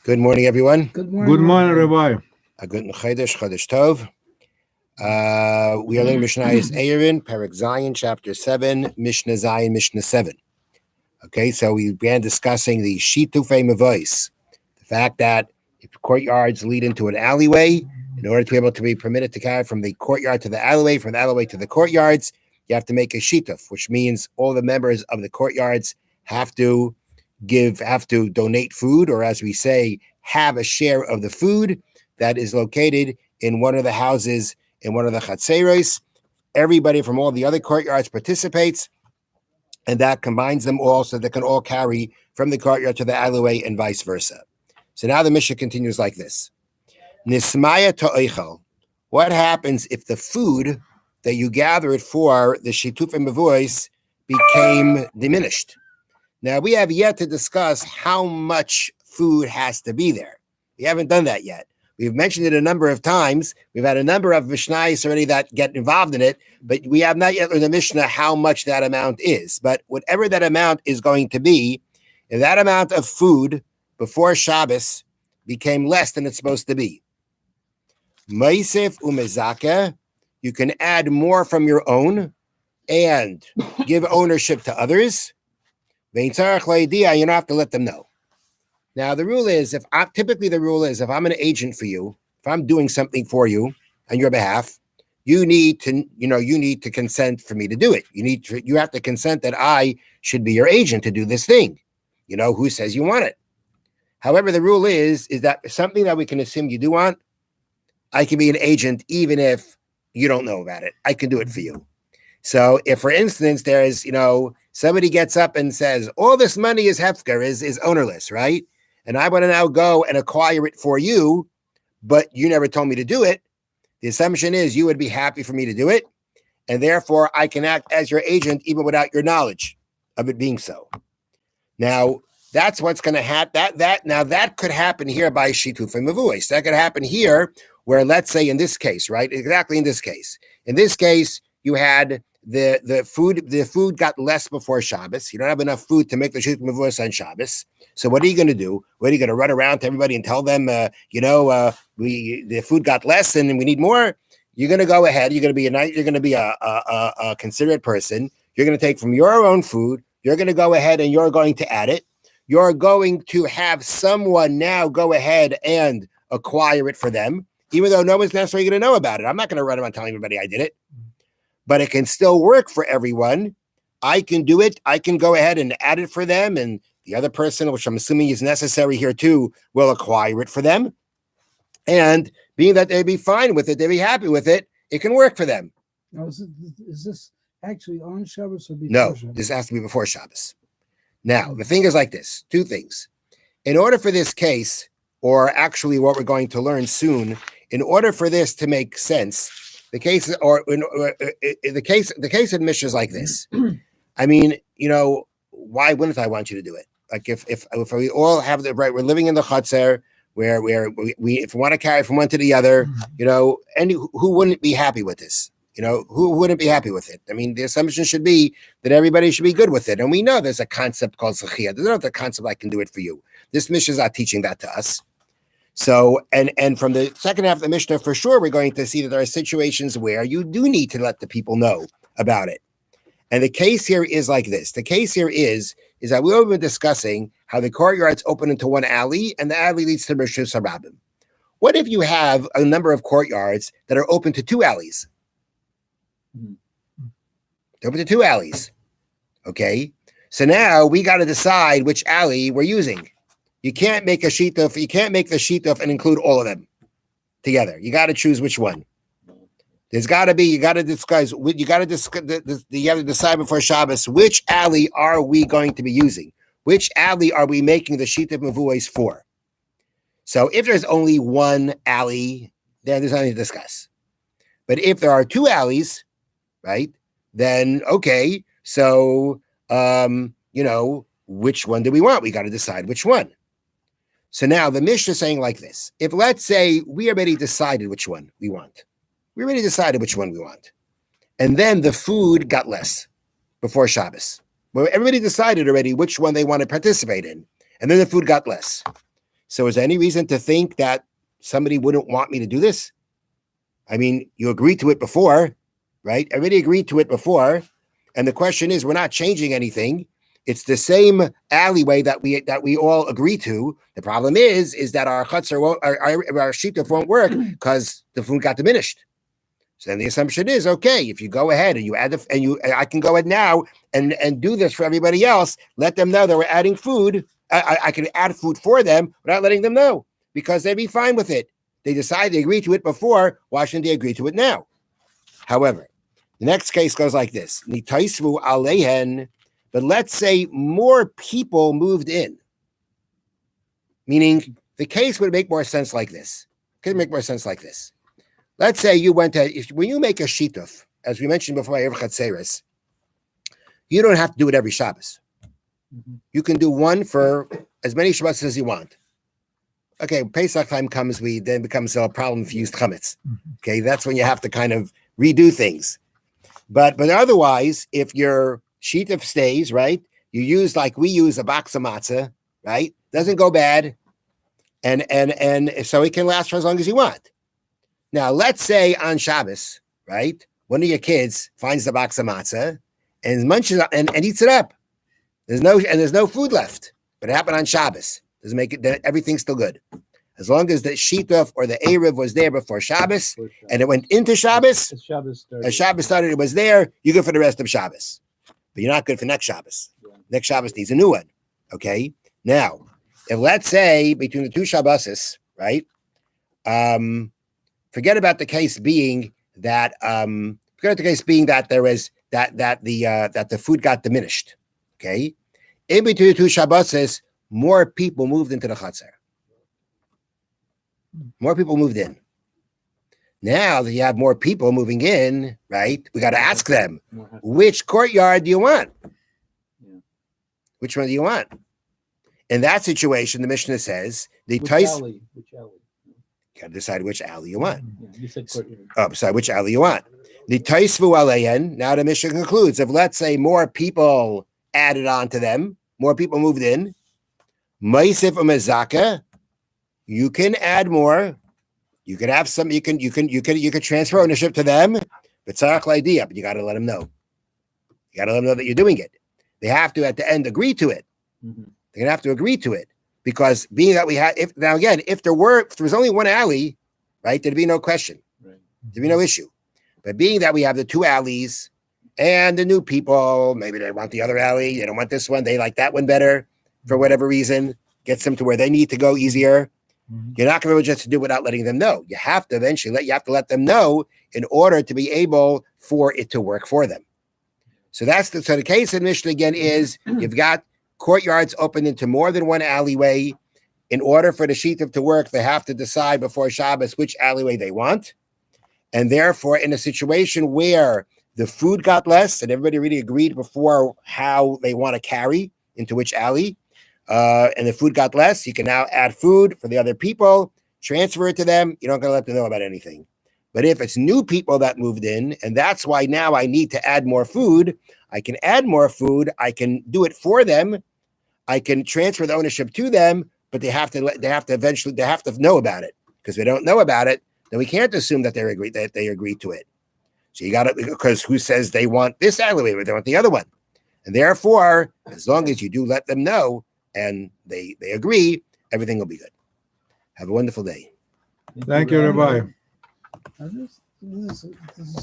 Good morning, everyone. Good Good morning. morning, Rabbi. A good Chodesh Tov. We are learning Mishnah Eirin, Perek Zion, chapter 7, Mishnah Zion, Mishnah 7. Okay, so we began discussing the Shitufei Mavois, the fact that if courtyards lead into an alleyway, in order to be able to be permitted to carry from the courtyard to the alleyway, from the alleyway to the courtyards, you have to make a Shituf, which means all the members of the courtyards have to donate food, or as we say, have a share of the food that is located in one of the houses, in one of the chatzeros. Everybody from all the other courtyards participates, and that combines them all so they can all carry from the courtyard to the alleyway and vice versa. So now the Mishnah continues like this. Nismaya to'eichel. What happens if the food that you gathered for the shituf and mavois became diminished? Now, we have yet to discuss how much food has to be there. We haven't done that yet. We've mentioned it a number of times. We've had a number of Mishnayos already that get involved in it, but we have not yet learned the Mishnah how much that amount is. But whatever that amount is going to be, if that amount of food before Shabbos became less than it's supposed to be, Maisif umezaka, you can add more from your own and give ownership to others. You don't have to let them know. Now, the rule is, if I'm an agent for you, if I'm doing something for you on your behalf, you need to consent for me to do it. You have to consent that I should be your agent to do this thing. You know, who says you want it? However, the rule is that something that we can assume you do want, I can be an agent even if you don't know about it. I can do it for you. So if, for instance, there's, somebody gets up and says, all this money is hefker, is ownerless, right? And I want to now go and acquire it for you, but you never told me to do it. The assumption is you would be happy for me to do it, and therefore I can act as your agent even without your knowledge of it being so. Now, that's what's going to happen. That could happen here by shituf and mavuos. That could happen here where, let's say in this case, right? Exactly in this case. In this case, you had the food got less before Shabbos. You don't have enough food to make the shituf mavuos on Shabbos. So what are you going to do? What are you going to run around to everybody and tell them, the food got less and we need more? You're going to go ahead. You're going to be a considerate person. You're going to take from your own food. You're going to go ahead and you're going to add it. You're going to have someone now go ahead and acquire it for them, even though no one's necessarily going to know about it. I'm not going to run around telling everybody I did it, but it can still work for everyone. I can do it. I can go ahead and add it for them, and the other person, which I'm assuming is necessary here too, will acquire it for them. And being that they'd be fine with it, they'd be happy with it, it can work for them. Now, is this actually on Shabbos or before Shabbos? No, this has to be before Shabbos. Now, the thing is like this, two things. In order for this case, or actually what we're going to learn soon, in order for this to make sense, the case in Mishnah is like this. I mean, why wouldn't I want you to do it? Like if we all have the right, we're living in the chatzer where we if we want to carry from one to the other, and who wouldn't be happy with this? Who wouldn't be happy with it? I mean, the assumption should be that everybody should be good with it. And we know there's a concept called zechiyah. There's not the concept I can do it for you. This Mishnah is not teaching that to us. So, and from the second half of the Mishnah, for sure, we're going to see that there are situations where you do need to let the people know about it. And the case here is like this. The case here is that we've been discussing how the courtyards open into one alley and the alley leads to Rishus Harabim. What if you have a number of courtyards that are open to two alleys? They're open to two alleys. Okay. So now we got to decide which alley we're using. You can't make a shituf. You can't make the shituf and include all of them together. You got to choose which one. There's got to be. You got to discuss. You got to discuss. You have to decide before Shabbos which alley are we going to be using. Which alley are we making the shituf mavuos for? So if there's only one alley, then there's nothing to discuss. But if there are two alleys, right? Then okay. So which one do we want? We got to decide which one. So now the Mishnah is saying like this. If let's say we already decided which one we want. We already decided which one we want. And then the food got less before Shabbos. Well, everybody decided already which one they want to participate in. And then the food got less. So is there any reason to think that somebody wouldn't want me to do this? I mean, you agreed to it before, right? Everybody agreed to it before. And the question is, we're not changing anything. It's the same alleyway that we all agree to. The problem is that our chutzner won't, our shituf won't work because the food got diminished. So then the assumption is, okay, if you go ahead and you add I can go ahead now and do this for everybody else. Let them know that we're adding food. I can add food for them without letting them know because they'd be fine with it. They decide they agreed to it before. Why shouldn't they agree to it now? However, the next case goes like this: Nitaisvu alehen. But let's say more people moved in, meaning the case would make more sense like this. Could make more sense like this. Let's say you went to, when you make a shituf, as we mentioned before, you don't have to do it every Shabbos. You can do one for as many Shabbos as you want. Okay, Pesach time comes, then becomes a problem if you use chametz. Okay, that's when you have to kind of redo things. But otherwise, if your shituf stays, right, you use like we use a box of matzah, right? Doesn't go bad, and so it can last for as long as you want. Now, let's say on Shabbos, right, one of your kids finds the box of matzah and munches and eats it up. There's no food left, but it happened on Shabbos. Doesn't make it, everything's still good. As long as the shituf or the Erev was there before Shabbos and it went into Shabbos, as Shabbos started, it was there, you're good for the rest of Shabbos. But you're not good for next Shabbos. Yeah. Next Shabbos needs a new one. Okay? Now, if let's say between the two Shabboses, right, forget about the case being that there is that the food got diminished. Okay? In between the two Shabboses, more people moved into the chutzner. More people moved in. Now that you have more people moving in, right, we got to ask them, which courtyard do you want? Yeah. Which one do you want? In that situation, the Mishna says, which alley? You got to decide which alley you want. Yeah, you said courtyard. Decide which alley you want. The Taisvu aleyen. Now the Mishnah concludes, if let's say more people added on to them, more people moved in, Maisif Umezaka, you can add more. You can have some. You can transfer ownership to them. But but you got to let them know. You got to let them know that you're doing it. They have to at the end agree to it. Mm-hmm. They're gonna have to agree to it because being that we had, if there was only one alley, right, there'd be no question. Right. There'd be no issue. But being that we have the two alleys and the new people, maybe they want the other alley. They don't want this one. They like that one better for whatever reason. Gets them to where they need to go easier. Mm-hmm. You're not going to be able just to do without letting them know. You have to eventually let them know in order to be able for it to work for them. So the case in Mishnah again is you've got courtyards open into more than one alleyway. In order for the shituf to work, they have to decide before Shabbos which alleyway they want. And therefore, in a situation where the food got less and everybody really agreed before how they want to carry into which alley, and the food got less, you can now add food for the other people, transfer it to them. You're not going to let them know about anything. But if it's new people that moved in, and that's why now I need to add more food, I can add more food. I can do it for them. I can transfer the ownership to them, but they have to know about it. Because if they don't know about it, then we can't assume that they agreed to it. So you got to, because who says they want this alleyway, or they want the other one? And therefore, as long as you do let them know and they agree, everything will be good. Have a wonderful day. Thank you, Rabbi. This is